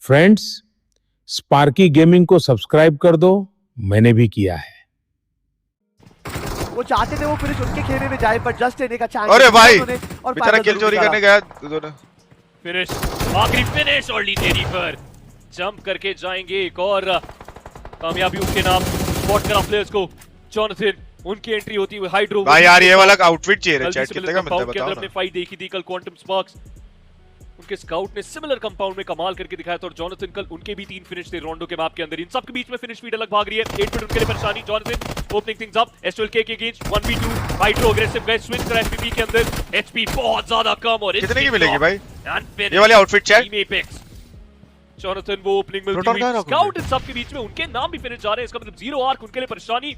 Friends, Sparky gaming को subscribe कर दो, मैंने भी किया है। वो चाहते थे वो फिनिश उनके खेमे में जाए, पर जस्ट लेने का चांस। अरे भाई और बेचारा किल चोरी करने गया दोनों। फिनिश, आखिरी फिनिश और लीडेरी पर जंप करके जाएंगे। एक और कामयाबी उनके नाम। स्पॉट करा प्लेयर्स को। जॉनथन, उनकी एंट्री होती हुई हाइड्रो। भाई यार ये वाला आउटफिट चाहिए रे। चैट कितने का मिलता है बताओ ना। हमने फाइट देखी थी कल क्वांटम स्पार्क्स। उनके स्काउट ने सिमिलर कंपाउंड में कमाल करके दिखाया था और जॉनथन कल उनके भी 3 फिनिश थे रोंडो के मैप के अंदर। इन सब के बीच में फिनिश फीड अलग भाग रही है। 8 मिनट उनके लिए परेशानी। Jonathan opening things up. SLK के अगेंस्ट 1v2 हाइड्रो अग्रेसिव गए स्विंग कर एफपीपी के अंदर। एचपी बहुत ज्यादा कम और कितने की मिलेगी भाई ये ये वाली आउटफिट चैट? एपेक्स जॉनथन वो ओपनिंग मिलती हुई। स्काउट इन सब के बीच में उनके नाम भी फिनिश जा रहे हैं। इसका मतलब 0 आर्क उनके लिए परेशानी।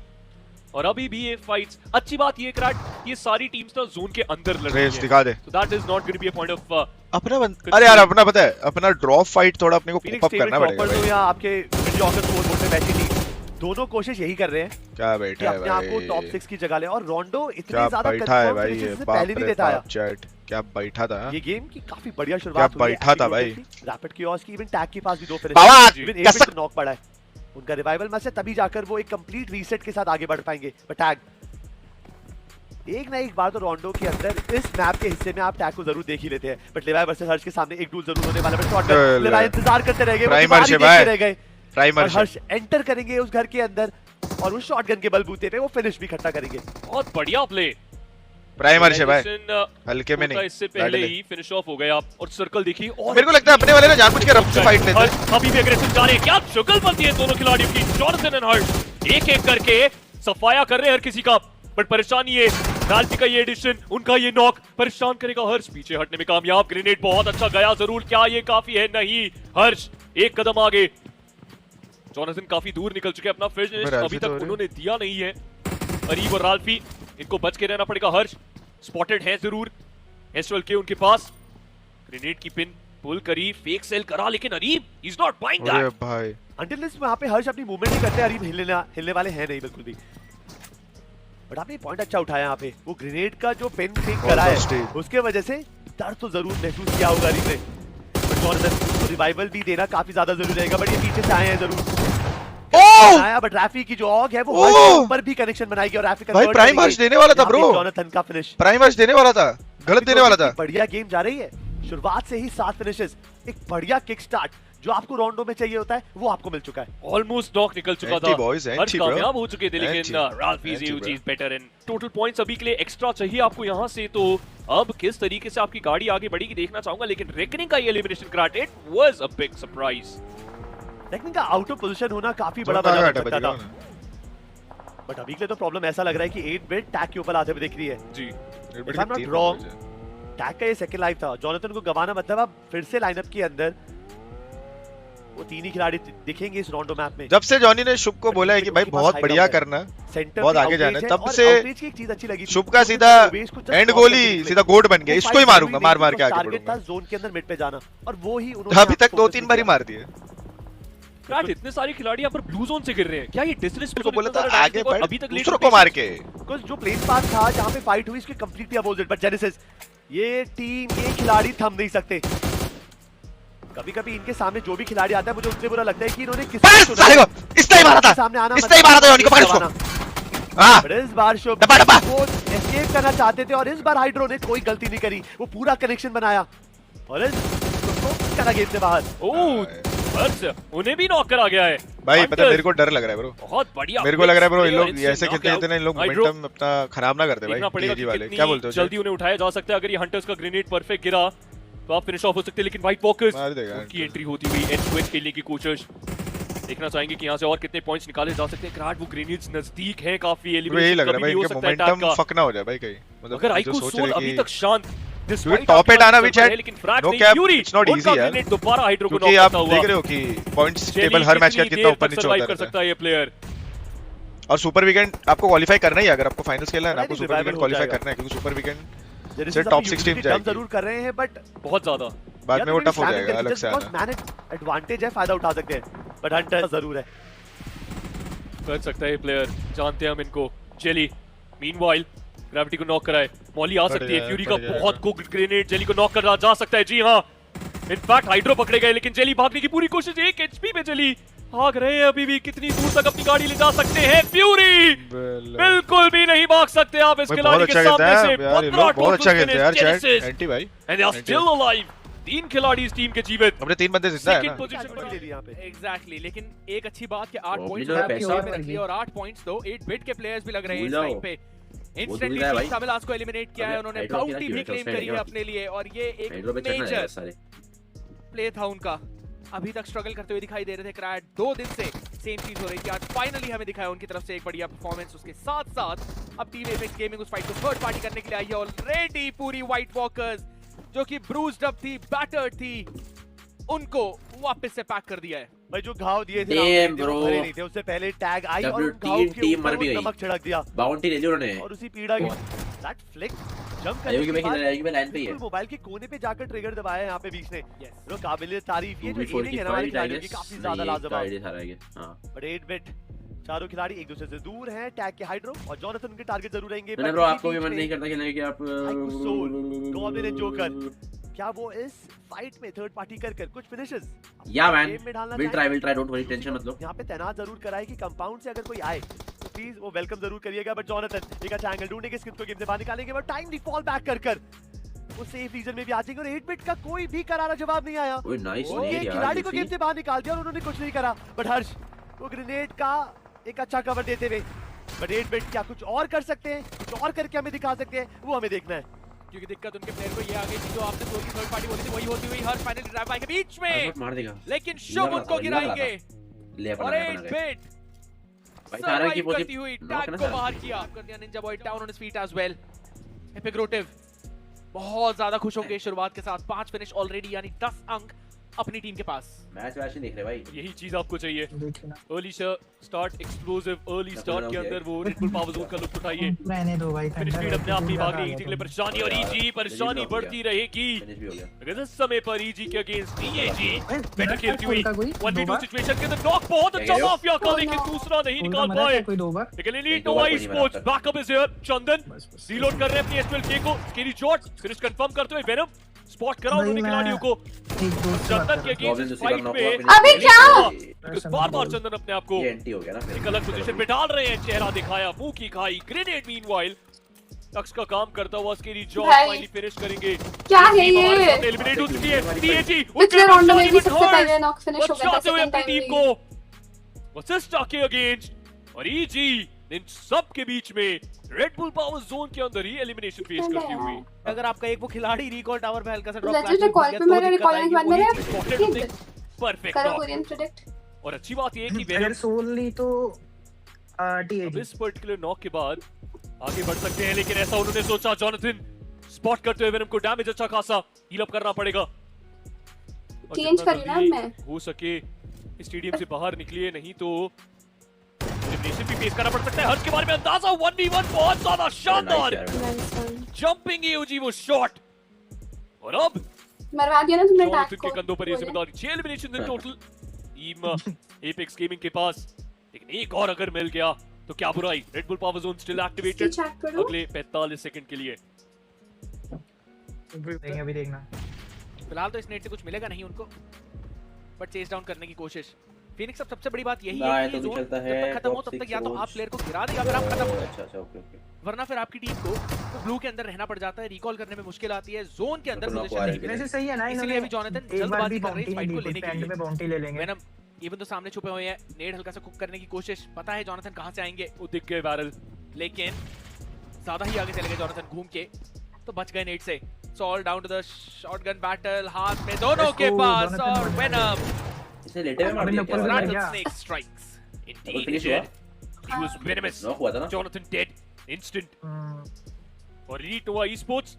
और अभी भी ये फाइट्स अच्छी बात ये क्रैट ये सारी टीम्स ना जोन के अंदर लड़ रही रेस है। दिखा दे। So that is not going to be a point of अपना अरे यार अपना पता है अपना ड्रॉप फाइट थोड़ा अपने को फिनिक्स पॉप करना पड़ेगा तो भाई। या आपके जॉकर स्कोर बोर्ड पे बैठी थी, दोनों कोशिश यही कर रहे हैं क्या कि बैठा है अपने आप को भाई, टॉप 6 की जगह ले। और रोंडो इतनी क्या ज्यादा बैठा है कंफर्म भाई फिनिशेस ये से बाप पहले नहीं रे देता बाप चैट। क्या बैठा था ये गेम की काफी बढ़िया शुरुआत क्या बैठा था भाई। रैपिड कियोस की इवन टैग के पास भी 2 बाबा, फिनिश इवन एक पे नॉक पड़ा है। उनका रिवाइवल मैच है, तभी जाकर वो एक कंप्लीट रीसेट के साथ आगे बढ़ पाएंगे। पर टैग एक ना एक बार तो रोंडो के अंदर इस मैप के हिस्से में आप टैग को जरूर देख ही लेते हैं। बट लेवाई वर्सेस हर्ष के सामने एक डूल जरूर होने वाला है। बट शॉटगन लेवाई इंतजार करते रह गए, प्राइमर से देखते रह गए। प्राइमर और हर्ष एंटर करेंगे उस घर के अंदर और उस शॉटगन के बलबूते पे वो फिनिश भी इकट्ठा करेंगे। बहुत बढ़िया प्ले। प्राइमर से भाई हल्के में नहीं। इससे पहले ही फिनिश ऑफ हो गया आप। और सर्कल देखिए और मेरे को लगता है अपने वाले ना जानबूझ के रफ से फाइट लेते हैं। अभी भी एग्रेसिव जा रहे हैं। क्या शक्ल बनती है दोनों खिलाड़ियों की। जॉनथन एंड हर्ष एक-एक करके सफाया कर रहे हैं हर किसी का। बट परेशानी है राल्फी का ये एडिशन, उनका ये नॉक परेशान करेगा। हर्ष पीछे हटने में कामयाब। ग्रेनेड बहुत अच्छा गया जरूर। क्या ये काफी है? नहीं। हर्ष एक कदम आगे। जॉनथन काफी दूर निकल चुके हैं। अपना फिनिश अभी तक उन्होंने दिया नहीं है। अरीब और राल्फी इनको बच के रहना पड़ेगा। हर्ष स्पॉटेड है जरूर। एसएल के उनके पास ग्रेनेड की पिन पुल करी, फेक सेल करा, लेकिन Areeb is not buying that. अरे भाई अंटिल दिस वहां पे हर्ष अपनी मूवमेंट नहीं करते। अरीब हिलने वाले हैं नहीं बिल्कुल भी। बट आपने पॉइंट अच्छा उठाया यहाँ पे। वो ग्रेनेड का जो पिन फेक करा है उसके वजह से डर तो जरूर महसूस किया होगा अरीब ने। बट जॉनथन को रिवाइवल भी देना काफी ज्यादा जरूरी रहेगा। बट ये पीछे से आए हैं जरूर आया। बट रैफी की जो ऑग है वो हर्ष के ऊपर भी कनेक्शन बनाएगी और रैफी भाई प्राइम हर्ष देने वाला था ब्रो। जॉनथन का फिनिश प्राइम हर्ष देने वाला था, गलत देने वाला था। बढ़िया गेम जा रही है। शुरुआत से ही 7 फिनिशेस, एक बढ़िया किक स्टार्ट जो आपको राउंडो में चाहिए होता है वो आपको मिल चुका है। ऑलमोस्ट नॉक निकल चुका था। हर्ष कामयाब हो चुके थे, लेकिन Ralphie is better in total points अभी के लिए एक्स्ट्रा चाहिए आपको यहां से। तो अब किस तरीके से आपकी गाड़ी आगे बढ़ेगी देखना चाहूंगा। लेकिन रेकनिंग का ये एलिमिनेशन क्रैट it was a big surprise. Reckoning का आउट ऑफ पोजीशन होना काफी बड़ा वजह बन सकता था। बट अभी के लिए तो प्रॉब्लम ऐसा लग रहा है कि 8 बिट टैग के ऊपर आते हुए दिख रही है जी। If I am not wrong, tag का ये सेकंड लाइफ था। जॉनथन को गवाना मतलब अब फिर से लाइनअप के अंदर वो 3 ही खिलाड़ी दिखेंगे इस रोंडो मैप में। जब से जॉनी ने शुभ को बोला है कि भाई बहुत बढ़िया करना, बहुत आगे जाना है, तब से की एक चीज अच्छी लगी। शुभ का सीधा एंड गोली सीधा गोड बन गया। इसको ही मारूंगा, मार मार के आगे टारगेट था बढ़ूंगा। जोन के अंदर मिड पे जाना और वो ही उन्होंने अभी तक 2-3 बार ही मार दिए। क्रैट इतने सारे खिलाड़ी यहाँ पर ब्लू जोन से गिर रहे हैं। क्या ये डिसरिस्पेक्ट को बोला था आगे बढ़, अभी तक दूसरों को मार के। बिकॉज़ जो प्लेन पास था जहां पे फाइट हुई इसके कंप्लीटली अपोजिट। बट जेनेसिस ये टीम ये खिलाड़ी थम नहीं सकते। कभी-कभी इनके सामने जो भी खिलाड़ी आता है मुझे उससे बुरा लगता है कि इन्होंने किसी इसने ही मारा था, सामने आना इसने ही मारा था जॉनी को। पकड़ इसको। हां बट इस बार शुभ डब्बा डब्बा वो एस्केप करना चाहते थे और इस बार हाइड्रो ने कोई गलती नहीं करी। वो पूरा कनेक्शन बनाया और इस तो करा गेम से बाहर। ओह हर्ष उन्हें भी नॉक करा गया है भाई। पता है मेरे को डर लग रहा है ब्रो। बहुत बढ़िया। मेरे को लग रहा है ब्रो इन लोग ऐसे खेलते हैं ना, इन लोग मोमेंटम अपना खराब ना करते भाई। टीजी वाले क्या बोलते हो? जल्दी उन्हें उठाया जा सकता है। अगर ये हंटर्स का ग्रेनेड परफेक्ट गिरा तो आप फिनिश ऑफ हो सकते हैं। लेकिन व्हाइट वॉकर्स की एंट्री होती हुई एंड स्विच खेलने की कोशिश। देखना चाहेंगे कि यहां से और कितने पॉइंट्स निकाले जा सकते हैं। क्रैट वो ग्रेनेड्स नजदीक है काफी। यही लग रहा है भाई इनके मोमेंटम फक ना हो जाए भाई कहीं। मतलब अगर आईक्यू सोल अभी तक शांत टॉप 8 आना भी चैट, लेकिन फ्रैग नो नहीं। Cap, fury it's not easy यार। दोबारा हाइड्रो को क्योंकि नॉक आप करता हुआ देख रहे हो कि पॉइंट्स टेबल हर मैच का कितना ऊपर नीचे होता कर सकता है ये प्लेयर। और सुपर वीकेंड आपको क्वालीफाई करना ही है। अगर आपको फाइनल्स खेलना है ना, आपको सुपर वीकेंड क्वालीफाई करना है, क्योंकि सुपर वीकेंड से टॉप 16 जाएगी। जरूर कर रहे हैं बट बहुत ज्यादा बाद में वो टफ हो जाएगा अलग से आना। मैनेज एडवांटेज है, फायदा उठा सकते हैं। बट हंटर जरूर है, कर सकता है ये प्लेयर। जानते हैं हम इनको। जेली मीनवाइल ग्रेविटी को नॉक कराए। मॉली आ सकती है। फ्यूरी का बहुत कुक ग्रेनेड जेली को नॉक करा जा सकता है। जी हाँ, इनफैक्ट हाइड्रो पकड़े गए, लेकिन जेली भागने की पूरी कोशिश, 1 एचपी पे जेली भाग रहे हैं अभी भी। कितनी दूर तक अपनी गाड़ी ले जा सकते हैं फ्यूरी? बिल्कुल भी नहीं भाग सकते आप इस खिलाड़ी के सामने से। बहुत अच्छा खेलते हैं यार चैट एंटी भाई, and they are still alive. 3 खिलाड़ी इस टीम के जीवित, अपने 3 बंदे जिंदा है सेकंड ना। पोजीशन पर ले लिया यहाँ पे। एग्जैक्टली, लेकिन एक अच्छी बात कि 8 वो पॉइंट्स भी जो है पैसा रख लिए, और 8 पॉइंट्स तो 8 बिट के प्लेयर्स भी लग रहे हैं इस भूल टाइम जाओ। पे। दुविधा इंस्टेंटली है भाई। तमिलास को एलिमिनेट किया है उन्होंने, हाइड्रो की बाउंटी भी ना क्लेम क्यूरेट करी है उसका अपने लिए, और ये एक हाइड्रो पे चढ़ना है मेजर सारे। प्ले था उनका। अभी तक स्ट्रगल करते हुए दिखाई दे रहे थे क्रायड, 2 दिन से सेम चीज हो रही थी। आज फाइनली हमें दिखाया उनकी तरफ से एक बढ़िया परफॉर्मेंस। उसके साथ साथ अब टीम एपेक्स गेमिंग उस फाइट को थर्ड पार्टी करने के लिए आई है ऑलरेडी। पूरी व्हाइट वॉकर्स जो कि ब्रूज्ड अप थी, बैटर्ड थी, उनको वापस से पैक कर दिया है। भाई जो घाव दिए थे Damn, वो bro. भरे नहीं थे, उससे पहले टैग आई और उन जब घाव के टीम ऊपर मर भी वो गई। नमक छिड़क दिया बाउंटी ले ली उन्होंने। और उसी पीड़ा की दैट फ्लिक जंप करने आयोगी के में बाद आयोगी में लाइन पे ही है। बिल्कुल मोबाइल के कोने पे जाकर ट्रिगर दबाया यहाँ पे बीच ने। जो काबिल तारीफ, ये जो UB4 एमिंग की है ना हमारे फाइट खिलाड़ियों की काफी ज्यादा लाजवाब। आईडी था रह गया। हां बट 8 बिट चारों खिलाड़ी एक दूसरे से दूर हैं। टैग के हाइड्रो और जॉनथन उनके टारगेट जरूर रहेंगे। मैंने ब्रो आपको भी मन नहीं करता खेलने की आप गॉब्लिन एंड जोकर, क्या वो इस फाइट में थर्ड पार्टी कर कुछ फिनिशेस या मैन गेम में डालना विल चाहेंगे? ट्राई डोंट वरी, टेंशन मत लो। यहाँ पे तैनात जरूर कराए कि कंपाउंड से अगर कोई आए तो प्लीज वो वेलकम जरूर करिएगा। बट जॉनथन एक अच्छा एंगल ढूंढेंगे, स्किन को गेम से बाहर निकालेंगे, बट टाइमली फॉल बैक कर वो सेफ रीजन में भी आ जाएंगे। और 8 बिट का कोई भी करारा जवाब नहीं आया। ओए नाइस वो ये यार, खिलाड़ी को गेम से बाहर निकाल दिया और उन्होंने कुछ नहीं करा। बट हर्ष वो ग्रेनेड का एक अच्छा कवर देते हुए, बट 8 बिट क्या कुछ और कर सकते हैं, कुछ और करके हमें दिखा सकते हैं, वो हमें देखना है। क्योंकि दिक्कत उनके प्लेयर को ये आ गई थी जो आपने सोल की थर्ड पार्टी बोली थी, वही होती हुई हर फाइनल ड्राइव आएंगे बीच में, मार देगा। लेकिन शुभ उनको गिराएंगे। ले अपना और 8 अपना बिट भाई तारा की सर्वाइव करती पोजीशन हुई टैग को बाहर किया, कर दिया ninja boy down on his feet as well. Epic रोटिव बहुत ज्यादा खुश होंगे शुरुआत के साथ। 5 फिनिश ऑलरेडी, यानी 10 अंक अपनी टीम के पास। मैच वैच नहीं देख रहे भाई। यही चीज आपको चाहिए। Early start, explosive early start के अंदर वो रेड बुल पावर जोन का लुत्फ उठाइए। मैंने दो भाई फिनिश स्पीड अपने आप ही भाग रही है के लिए परेशानी, और ईजी परेशानी बढ़ती रहेगी। फिनिश भी हो गया। अगर इस समय पर ईजी के अगेंस्ट ईजी बेटर खेलती हुई कोई 1v2 सिचुएशन के अंदर नॉक बहुत अच्छा माफिया का, लेकिन दूसरा नहीं निकाल पाए। कोई दो बार लेकिन elite Nova sports backup is here. Chandan reload कर रहे हैं अपनी एस12 के को, स्केरी शॉट फिनिश कंफर्म करते हुए वेनम स्पॉट करा उन्होंने खिलाड़ियों को। एक दो चंदन के अगेंस्ट फाइट में अबे क्या? बार चंदन अपने आप को ये एंटी हो गया ना फिर। एक अलग पोजीशन पे डाल रहे हैं। चेहरा दिखाया, मुंह की खाई, ग्रेनेड मीनवाइल टक्स का काम करता हुआ स्केरी जॉब भाई। फाइनली फिनिश करेंगे। क्या है ये? एलिमिनेट हो चुकी है टीएजी। पिछले राउंड में भी सबसे पहले नॉक फिनिश हो गया था बचाते हुए सेकंड अपनी टाइम टीम को वसिस्टा के अगेंस्ट, और ईजी इन सब के बीच में रेड बुल पावर जोन के अंदर ही एलिमिनेशन फेस करती हुई। अगर आपका एक वो खिलाड़ी रिकॉल टावर पे हल्का सा ड्रॉप लेजेंड रिकॉल पे मेरे रिकॉल के बाद मेरे परफेक्ट करो नॉक। Korean predict. और अच्छी बात ये है कि अगर वेनम सोल नहीं तो अब टीएडी इस पर्टिकुलर नॉक के बाद आगे बढ़ सकते हैं, लेकिन ऐसा उन्होंने सोचा। जॉनथन स्पॉट करते हुए वेनम को डैमेज अच्छा खासा हील अप करना पड़ेगा। और चेंज जितना करी ना जल्दी मैं। हो सके स्टेडियम से बाहर निकलिए, नहीं तो एलिमिनेशन भी फेस करना पड़ सकता है। हर्ष के बारे में अंदाजा 1v1 बहुत ज्यादा शानदार जंपिंग यूजी वो शॉट, और अब मरवा दिया ना तुमने जॉनथन टैग के को। कंधों पर ये जिम्मेदारी। 6 elimination in total team apex gaming के पास, लेकिन एक और अगर मिल गया तो क्या बुराई। Red Bull power zone still activated check करो। अगले 45 सेकंड के लिए। अभी देखना। फिलहाल तो इस नेट से कुछ मिलेगा नहीं उनको, बट चेस डाउन करने की कोशिश। फिनिक्स अब सबसे बड़ी बात यही ना, है ये कि तो भी जोन चलता जब है, तक खत्म हो top तब तक 6 या तो आप रोज। प्लेयर को गिरा देगा अगर आप खत्म हो, अच्छा ओके ओके। वरना फिर आपकी टीम को ब्लू के अंदर रहना पड़ जाता है, रिकॉल करने में मुश्किल आती है, जोन के अंदर तो पोजीशन knock नहीं हुआ मिलेगी। वैसे सही है ना, इसीलिए अभी जॉनथन एक बार जल्दबाजी भी कर रहे हैं बाउंटी इस फाइट को नहीं लेने के एंड लिए। में बाउंटी ले लेंगे। वेनम इवन तो सामने छुपे हुए हैं, नेड हल्का सा कुक करने की कोशिश, पता है जॉनथन कहां से आएंगे, वो दिख गए बैरल, लेकिन ज्यादा ही आगे चले गए जॉनथन घूम के, तो बच गए नेड से। Soul down to the shotgun battle, हाथ में दोनों Let's के go, पास, Jonathan और बच वेनम इसे लेटे में मार अभी दिया नकुल क्या? बच rattle गया। snake strikes. Double Indeed finish he हुआ। did. he was venomous. Knock हुआ था ना। Jonathan dead instant, हम्म, और Elite Nova Esports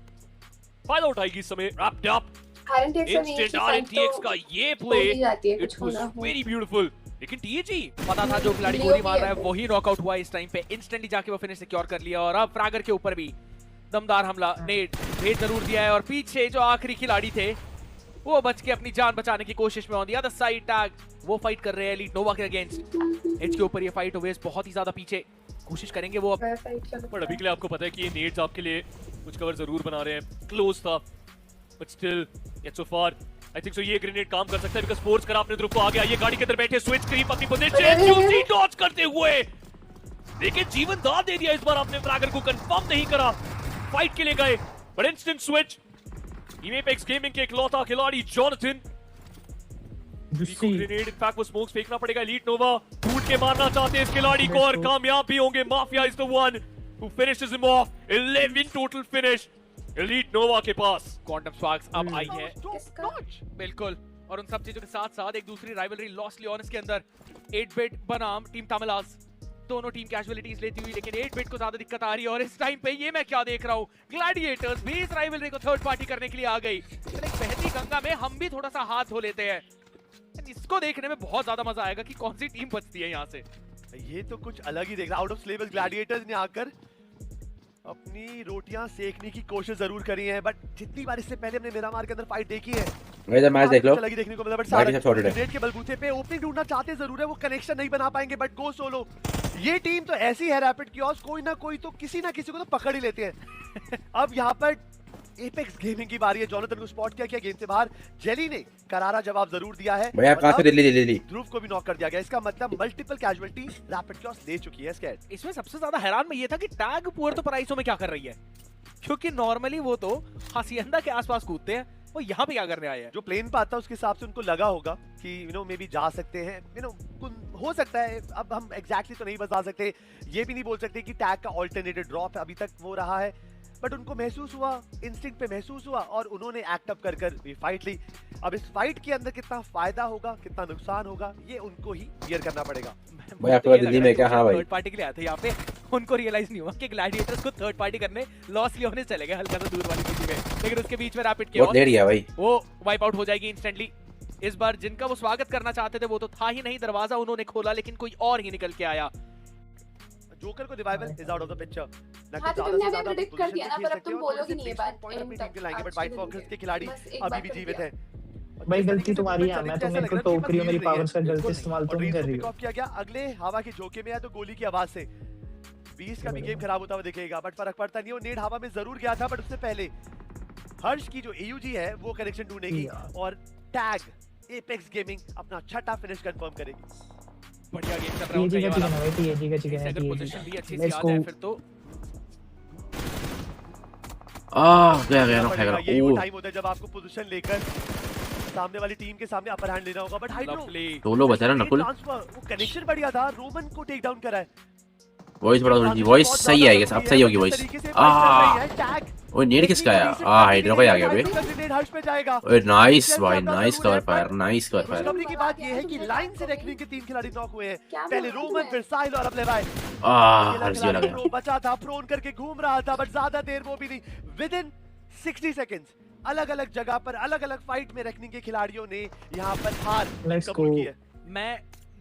फायदा उठाएगी इस समय। wrapped up हारन टेक्स और instant फाइट RNTX का तो ये हो play, ही जाती है, it कुछ was होना हो। very beautiful। लेकिन TAG पता था जो खिलाड़ी गोली मार रहा है वही नॉकआउट हुआ इस टाइम पे, इंस्टेंटली जाके वो फिनिश सिक्योर कर लिया। और अब फ्रैगर के ऊपर भी दमदार हमला, नेट भेज जरूर दिया है, और पीछे जो आखिरी खिलाड़ी थे वो बच के अपनी जान बचाने की कोशिश में। On the other side tag वो फाइट कर रहे हैं एलीट नोवा के अगेंस्ट। एज के ऊपर ये फाइट ओवेस बहुत ही ज्यादा पीछे, कोशिश करेंगे वो अब। फाइट कर पर अभी के लिए आपको पता है कि ये नेड्स आपके लिए कुछ कवर जरूर बना रहे हैं। क्लोज था but still yet so far I think so ये ग्रेनेड काम कर सकता है बिकॉज़ फोर्स करा अपने ध्रुव को आगे आइए गाड़ी के अंदर बैठे स्विच क्रीप अपनी अरे, पोजीशन अरे, जूसी डॉज करते हुए लेकिन जीवन दान दे दिया इस बार आपने फ्रैगर को कंफर्म नहीं करा फाइट के लिए गए but instant switch apex gaming के इकलौता खिलाड़ी जॉनथन जुस्सी ग्रेनेड इनफैक्ट वो स्मोक्स फेंकना पड़ेगा एलीट नोवा ढूंढ के मारना चाहते हैं इस खिलाड़ी को और कामयाब भी होंगे Mafia is the one who finishes him off 11 total finish elite Nova के पास क्वांटम स्पार्क्स अब आई है किसका? बिल्कुल और उन सब चीजों के साथ साथ एक दूसरी राइवलरी लॉस्ट लियोनस के अंदर 8-बिट बनाम टीम तमिलास दोनों टीम कैजुअलिटीज लेती हुई लेकिन 8-बिट को ज्यादा दिक्कत आ रही है और इस टाइम पे ये मैं क्या देख रहा हूँ ग्लैडिएटर्स भी इस राइवलरी को थर्ड पार्टी करने के लिए आ गई लेकिन एक बहती गंगा में हम भी थोड़ा सा हाथ धो लेते हैं इसको देखने में बहुत ज्यादा मजा आएगा कि कौन सी टीम बचती है यहाँ से ये तो कुछ अलग ही देख रहा आउट ऑफ सिलेबस ग्लैडिएटर्स ने आकर अपनी रोटियां सेकने की कोशिश जरूर करी है बट जितनी बार इससे पहले हमने मिरामार के अंदर फाइट देखी है भाई इधर मैच देख लो अलग ही देखने को मिला बट बाकी सब sorted है। ग्रेनेड के बलबूते पे ओपनिंग ढूंढना चाहते जरूर है वो कनेक्शन नहीं बना पाएंगे बट गो सोलो ये टीम तो ऐसी है रैपिड कियोस कोई ना कोई तो किसी ना किसी को तो पकड़ ही लेते हैं अब यहाँ पर एपेक्स गेमिंग की बारी है जॉनथन को स्पॉट किया गेम से बाहर जेली ने करारा जवाब जरूर दिया है भैया कहां से दिल्ली ध्रुव को भी नॉक कर दिया गया इसका मतलब मल्टीपल कैजुअलिटी रैपिड कियोस ले चुकी है स्कैट इसमें सबसे ज्यादा हैरान मैं ये था कि टैग पुअर्तो पराइसो में क्या कर रही है क्योंकि नॉर्मली वो तो हासियंदा के आसपास कूदते हैं वो यहाँ पे क्या करने आए हैं जो प्लेन पे आता है उसके हिसाब से उनको लगा होगा कि यू नो मे बी जा सकते हैं यू नो हो सकता है अब हम एग्जैक्टली तो नहीं बता सकते ये भी नहीं बोल सकते कि टैग का ऑल्टरनेटिव ड्रॉप अभी तक वो रहा है बट उनको महसूस हुआ इंस्टिंक्ट पे महसूस हुआ और उन्होंने एक्ट अप कर ये फाइट ली अब इस फाइट के अंदर कितना फायदा होगा कितना नुकसान होगा ये उनको ही क्लियर करना पड़ेगा भाई आपको दिल्ली में क्या हाँ भाई थर्ड पार्टी के लिए आए थे यहाँ पे उनको रियलाइज नहीं हुआ कि ग्लैडिएटर्स को थर्ड पार्टी करने लॉस लियोनेस चले गए हल्का सा दूर वाली किसी में लेकिन उसके बीच में रैपिड बहुत लेट गया भाई वो वाइप आउट हो जाएगी इंस्टेंटली इस बार जिनका वो स्वागत करना चाहते थे वो तो था ही नहीं दरवाजा उन्होंने खोला लेकिन कोई और ही निकल के आया जोकर को revival is out of the picture हाँ तो तुमने अभी प्रेडिक्ट कर दिया ना पर अब तुम बोलोगे नहीं ये बात पॉइंट अपनी टीम के लाएंगे बट वाइट फॉक्स के खिलाड़ी अभी भी जीवित हैं भाई गलती तुम्हारी है मैं तो मेरे को टोक रही हूं मेरी पावर्स का गलत इस्तेमाल तुम कर रही हो किया गया अगले हवा के झोंके में है तो गोली की आवाज से 20 का भी गेम खराब होता हुआ दिखेगा बट फर्क पड़ता नहीं वो नेड हवा में जरूर गया था बट उससे पहले हर्ष की जो एयूजी है वो कनेक्शन ढूंढेगी और टैग एपेक्स गेमिंग अपना छठा फिनिश कंफर्म करेगी बढ़िया गेम चल रहा है ये वाला भाई ये का चिकन है अगर ये पोजीशन भी अच्छी सी आ जाए फिर तो गया गया ना खाएगा यही वो टाइम होता है जब आपको पोजीशन लेकर सामने वाली टीम के सामने अपर हैंड लेना होगा बट हाइड्रो सोलो बचा रहा नकुल वो कनेक्शन बढ़िया था रोमन को टेक डाउन करा है वॉइस बड़ा थोड़ी वॉइस सही आएगी सब सही होगी वॉइस ओए नेड किसका आया हाइड्रो का ही आ गया बे ग्रेनेड हर्ष पे जाएगा ओए नाइस भाई nice cover fire nice cover fire खुशखबरी की बात ये है कि लाइन से रेकनिंग के 3 खिलाड़ी नॉक हुए हैं पहले रोमन फिर साहिल और अब लेवाई हर्ष लगा प्रो बचा था प्रोन करके घूम रहा था बट ज्यादा देर वो भी नहीं विद इन 60 सेकंड्स अलग-अलग जगह पर अलग-अलग फाइट में रेकनिंग के खिलाड़ियों ने यहां पर हार कबूल की है मैं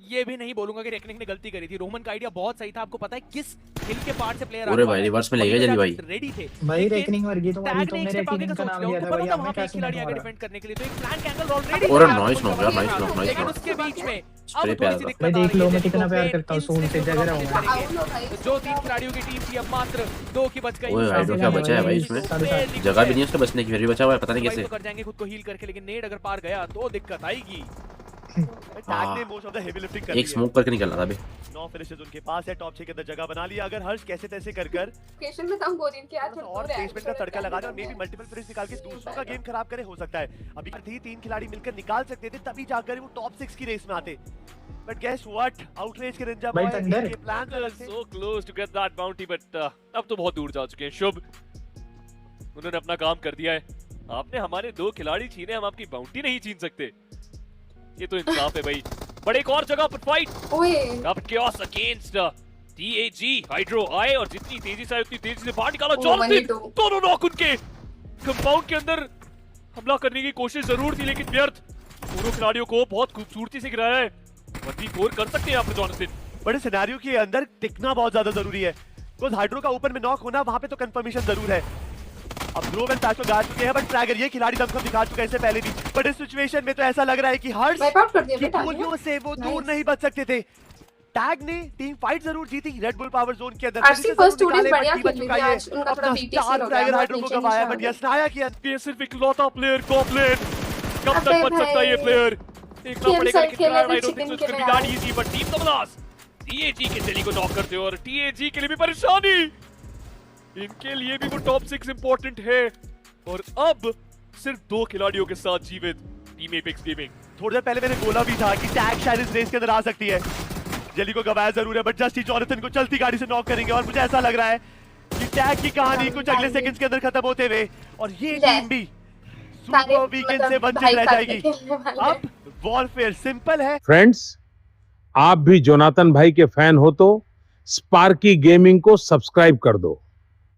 ये भी नहीं बोलूंगा कि रेकनिंग ने गलती करी थी रोमन का आइडिया बहुत सही था आपको पता है किस हिल के पार्ट से प्लेयर पूरे भाई रिवर्स में ले गए जल्दी भाई रेडी थे भाई रेकनिंग वर्गी तुम्हारी टैग ने तुमने एक स्टेप आगे रेकनिंग का का सोच नाम लिया लिया था ऊपर भाई तो हमें वहां पे कैसे खिलाड़ी आगे नहीं डिफेंड करने के लिए तो एक फ्लैंक एंगल ऑलरेडी और नाइस नॉक यार नाइस नॉक लेकिन नाइस उसके बीच में स्प्रे अब पे थोड़ी सी आया दिक्कत मैं देख लो आ रही मैं है, कितना प्यार देखो करता हूं सोल से जग रहा हूं आउट लो भाई जो 3 खिलाड़ियों की टीम थी अब मात्र 2 की बच गई ओए हाइड्रो क्या बचा है भाई इसमें जगह भी नहीं है उसके बचने की फिर भी बचा हुआ है पता नहीं कैसे कर जाएंगे खुद को हील करके लेकिन नेड अगर पार गया तो दिक्कत आएगी टैग ने most of the heavy lifting कर ली एक स्मोक करके निकलना था अभी 9 फिनिशेस उनके पास है टॉप 6 के अंदर जगह बना लिया अगर हर्ष कैसे तैसे कर लोकेशन में कम गोरियन के यार थोड़ा और दूर है प्लेसमेंट का तड़का लगा दे मे बी मल्टीपल फिनिश निकाल के दूसरों का गेम खराब करे हो सकता है अभी थी 3 खिलाड़ी मिलकर निकाल सकते थे तभी जाकर वो टॉप 6 की रेस में आते बट गेस व्हाट आउटरेज के निंजा बॉय के प्लान तो अलग थे so close to get that bounty but अब तो बहुत दूर जा चुके हैं शुभ उन्होंने अपना काम कर दिया है आपने हमारे 2 खिलाड़ी छीने हम आपकी बाउंटी नहीं छीन सकते ये तो इंसाफ है भाई बड़े एक और जगह पर फाइट ओए अब chaos against TAG हाइड्रो आए और जितनी तेजी से आए उतनी तेजी से बाहर निकाला Oh, जॉनथन 1v2 दोनों नॉक उनके कंपाउंड के अंदर हमला करने की कोशिश जरूर थी लेकिन व्यर्थ दोनों खिलाड़ियों को बहुत खूबसूरती से गिराया है 1v4 कर सकते हैं यहाँ पर जॉनथन बड़े सिनेरियो के अंदर टिकना बहुत ज्यादा जरूरी है बिकॉज़ हाइड्रो का ओपन में नॉक होना वहां पे तो कंफर्मेशन जरूर है अब ध्रुव एंड पैच को गा चुके हैं बट ट्रैगर ये खिलाड़ी दमखम दिखा चुका है इससे पहले भी बट इस सिचुएशन में तो ऐसा लग रहा है कि हर्ष वाइप आउट कर दिया की बेटा गोलियों से वो दूर नहीं बच सकते थे टैग ने टीम फाइट जरूर जीती रेड बुल पावर जोन के अंदर आरसी फर्स्ट स्टूडेंट्स बढ़िया खेल रही है आज उनका थोड़ा बीटीसी हो गया हाइड्रो को गवाया बट यस नाया की ये सिर्फ इकलौता प्लेयर गॉब्लिन कब तक अबे बच सकता है ये भाई। प्लेयर? देखना खेल पड़ेगा सर, लेकिन खेलने I दो don't think chicken so it's के gonna be लिए that यार। easy, but Team Tamlas TAG के जेली को नॉक करते हो और TAG के लिए भी परेशानी। इनके लिए भी वो टॉप 6 इंपॉर्टेंट है और अब सिर्फ 2 खिलाड़ियों के साथ जीवित टीम एपेक्स गेमिंग। थोड़ी देर पहले मैंने बोला भी था कि टैग शायद इस रेस के अंदर आ सकती है। जेली को गवाया जरूर है, बट जस्ट ही जॉनथन को चलती गाड़ी से नॉक करेंगे और मुझे ऐसा लग रहा है कि टैग की कहानी कुछ अगले सेकंड्स के अंदर खत्म होते हुए और ये टीम भी सुपर वीकेंड से वंचित रह जाएगी। अब वॉरफेयर सिंपल है। फ्रेंड्स, आप भी जोनाथन भाई के फैन हो तो स्पार्की गेमिंग को सब्सक्राइब कर दो।